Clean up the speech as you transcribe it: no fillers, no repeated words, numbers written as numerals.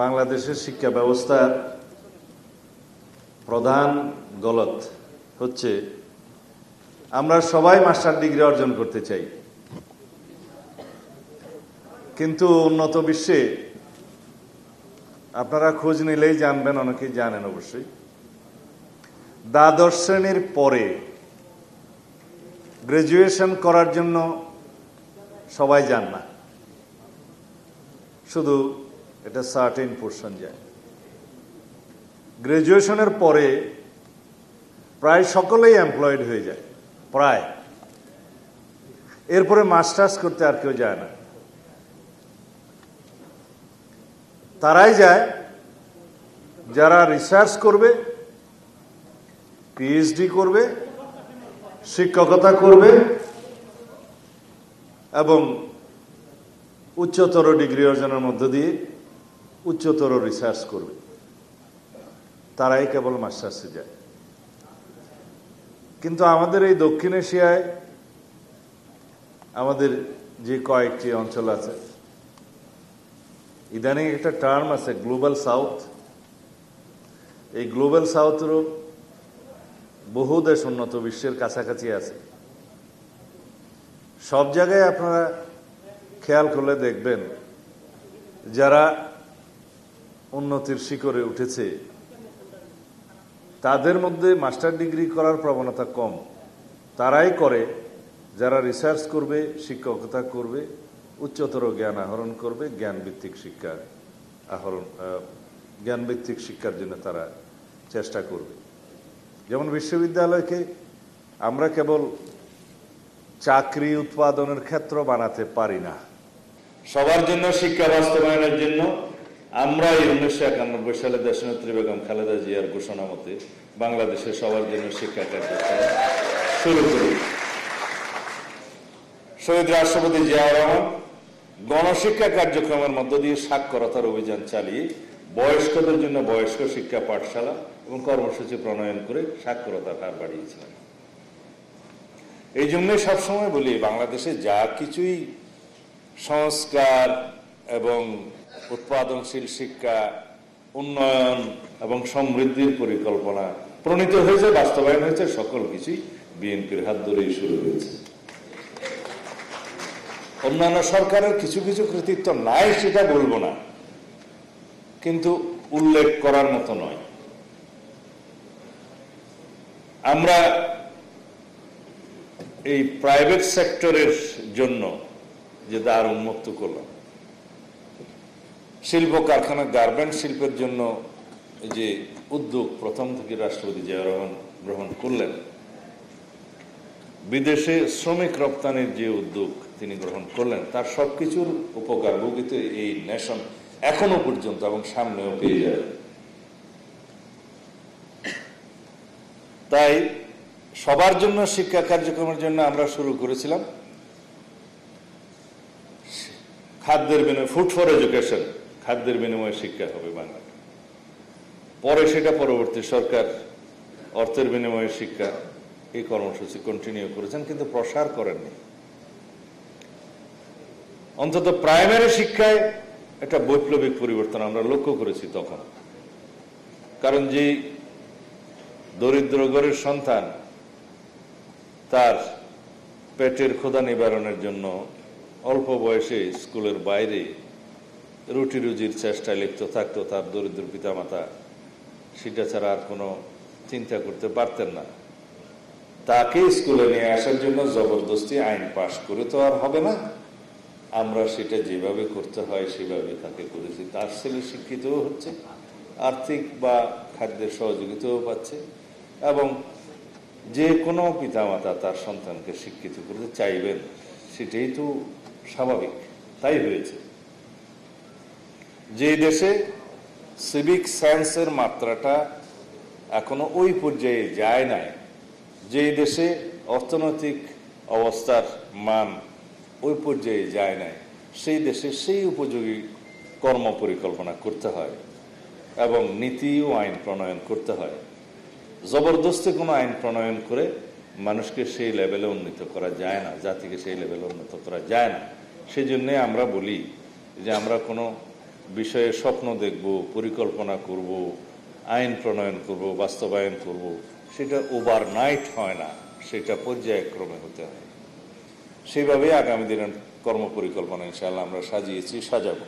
বাংলাদেশের শিক্ষা ব্যবস্থার প্রধান গলত হচ্ছে আমরা সবাই মাস্টার ডিগ্রি অর্জন করতে চাই, কিন্তু উন্নত বিশ্বে আপনারা খোঁজ নিলেই জানবেন, অনেকেই জানেন অবশ্যই, দ্বাদশ শ্রেণীর পরে গ্রাজুয়েশন করার জন্য সবাই যান না, শুধু এটা সার্টেন পোর্শন যায়। গ্রাজুয়েশনের পরে প্রায় সকলেই এমপ্লয়েড হয়ে যায়, প্রায়। এরপরে মাস্টার্স করতে আর কেউ যায় না। তারাই যায় যারা রিসার্চ করবে, পিএইচডি করবে, শিক্ষকতা করবে এবং উচ্চতর ডিগ্রি অর্জনের মধ্য দিয়ে উচ্চতর রিসার্চ করবে, তারাই কেবল মাস্টার্সে যায়। কিন্তু আমাদের এই দক্ষিণ এশিয়ায় আমাদের যে কয়েকটি অঞ্চল আছে, ইদানিং একটা টার্ম আছে গ্লোবাল সাউথ। এই গ্লোবাল সাউথেরও বহু দেশ উন্নত বিশ্বের কাছাকাছি আছে। সব জায়গায় আপনারা খেয়াল করলে দেখবেন যারা উন্নতির শিখরে উঠেছে তাদের মধ্যে মাস্টার ডিগ্রি করার প্রবণতা কম। তারাই করে যারা রিসার্চ করবে, শিক্ষকতা করবে, উচ্চতর জ্ঞান আহরণ করবে, জ্ঞানভিত্তিক শিক্ষার জন্য তারা চেষ্টা করবে। যেমন বিশ্ববিদ্যালয়কে আমরা কেবল চাকরি উৎপাদনের ক্ষেত্র বানাতে পারি না, সবার জন্য শিক্ষা বাস্তবায়নের জন্য আমরা এই 1991 সালে দেশনেত্রী বেগম খালেদা জিয়ার ঘোষণা মতে বাংলাদেশের সবার জন্য শিক্ষা কার্যক্রম শুরু করি। শহীদ রাষ্ট্রপতি জিয়াউর রহমান গণশিক্ষা কার্যক্রমের মধ্য দিয়ে সাক্ষরতার অভিযান চালিয়ে বয়স্কদের জন্য বয়স্ক শিক্ষা পাঠশালা এবং কর্মসূচি প্রণয়ন করে সাক্ষরতার হার বাড়িয়েছিলেন। এই জন্যই সবসময় বলি, বাংলাদেশে যা কিছুই সংস্কার এবং উৎপাদনশীল শিক্ষা, উন্নয়ন এবং সমৃদ্ধির পরিকল্পনা প্রণীত হয়েছে, বাস্তবায়ন হয়েছে, সকল কিছুই বিএনপির হাত ধরেই শুরু হয়েছে। অন্যান্য সরকারের কিছু কিছু কৃতিত্ব নাই সেটা বলবো না, কিন্তু উল্লেখ করার মতো নয়। আমরা এই প্রাইভেট সেক্টরের জন্য যে দ্বার উন্মুক্ত করলাম, শিল্প কারখানা, গার্মেন্টস শিল্পের জন্য যে উদ্যোগ প্রথম থেকে রাষ্ট্রপতি জিয়াউর রহমান গ্রহণ করলেন, বিদেশে শ্রমিক রপ্তানির যে উদ্যোগ তিনি গ্রহণ করলেন, তার সবকিছুর উপকার ভোগিত এই নেশন এখনো পর্যন্ত এবং সামনেও পেয়ে যাবে। তাই সবার জন্য শিক্ষা কার্যক্রমের জন্য আমরা শুরু করেছিলাম খাদ্যের বিনিময়ে, ফুড ফর এডুকেশন, খাদ্যের বিনিময়ে শিক্ষা হবে বাংলায়। পরে সেটা পরবর্তী সরকার অর্থের বিনিময়ে শিক্ষা, এই কর্মসূচি কন্টিনিউ করেছেন, কিন্তু প্রসার করেননি। অন্তত প্রাইমারি শিক্ষায় একটা বৈপ্লবিক পরিবর্তন আমরা লক্ষ্য করেছি তখন। কারণ যে দরিদ্র ঘরের সন্তান তার পেটের ক্ষুধা নিবারণের জন্য অল্প বয়সে স্কুলের বাইরে রুটি রুজির চেষ্টায় লিপ্ত থাকতো, তার দরিদ্র পিতামাতা সেটা ছাড়া আর কোনো চিন্তা করতে পারতেন না, তাকে স্কুলে নিয়ে আসার জন্য জবরদস্তি আইন পাশ করে তো আর হবে না, আমরা সেটা যেভাবে করতে হয় সেভাবে তাকে করেছি। তার ছেলে শিক্ষিতও হচ্ছে, আর্থিক বা খাদ্যের সহযোগিতাও পাচ্ছে, এবং যে কোনো পিতামাতা তার সন্তানকে শিক্ষিত করতে চাইবেন, সেটাই তো স্বাভাবিক, তাই হয়েছে। যে দেশে সিভিক সায়েন্সের মাত্রাটা এখনো ওই পর্যায়ে যায় নাই, যে দেশে অর্থনৈতিক অবস্থার মান ওই পর্যায়ে যায় নাই, সেই দেশে সেই উপযোগী কর্ম পরিকল্পনা করতে হয় এবং নীতি ও আইন প্রণয়ন করতে হয়। জবরদস্তি কোনো আইন প্রণয়ন করে মানুষকে সেই লেভেলে উন্নীত করা যায় না, জাতিকে সেই লেভেলে উন্নত করা যায় না। সেই জন্যে আমরা বলি যে আমরা কোনো বিষয়ে স্বপ্ন দেখব, পরিকল্পনা করব, আইন প্রণয়ন করব, বাস্তবায়ন করব, সেটা ওভারনাইট হয় না, সেটা পর্যায়ক্রমে হতে হয়। সেইভাবে আগামী দিনের কর্মপরিকল্পনা ইনশাআল্লাহ আমরা সাজিয়েছি, সাজাবো।